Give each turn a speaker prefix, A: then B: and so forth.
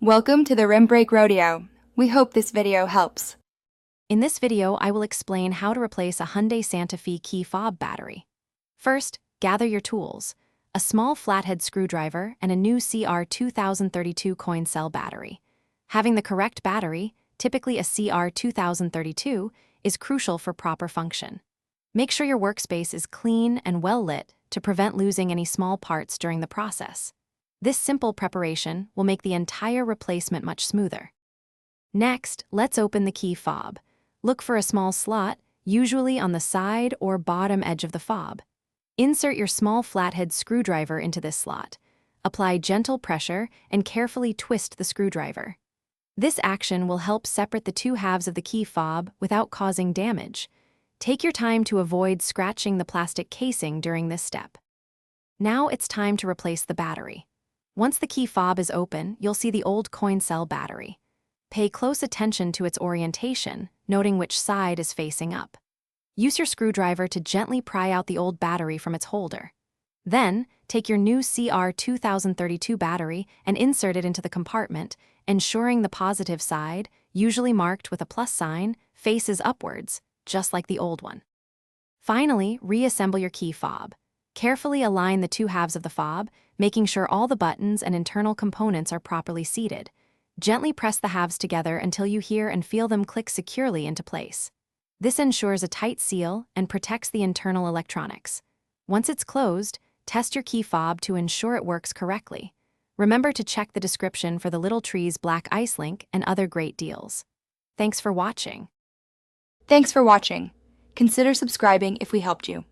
A: Welcome to the Rim Break Rodeo. We hope this video helps.
B: In this video, I will explain how to replace a Hyundai Santa Fe key fob battery. First, gather your tools: a small flathead screwdriver and a new CR2032 coin cell battery. Having the correct battery, typically a CR2032, is crucial for proper function. Make sure your workspace is clean and well lit to prevent losing any small parts during the process. This simple preparation will make the entire replacement much smoother. Next, let's open the key fob. Look for a small slot, usually on the side or bottom edge of the fob. Insert your small flathead screwdriver into this slot. Apply gentle pressure and carefully twist the screwdriver. This action will help separate the two halves of the key fob without causing damage. Take your time to avoid scratching the plastic casing during this step. Now it's time to replace the battery. Once the key fob is open, you'll see the old coin cell battery. Pay close attention to its orientation, noting which side is facing up. Use your screwdriver to gently pry out the old battery from its holder. Then, take your new CR2032 battery and insert it into the compartment, ensuring the positive side, usually marked with a plus sign, faces upwards, just like the old one. Finally, reassemble your key fob. Carefully align the two halves of the fob, making sure all the buttons and internal components are properly seated. Gently press the halves together until you hear and feel them click securely into place. This ensures a tight seal and protects the internal electronics. Once it's closed, test your key fob to ensure it works correctly. Remember to check the description for the Little Trees Black Ice link and other great deals. Thanks for watching.
A: Thanks for watching. Consider subscribing if we helped you.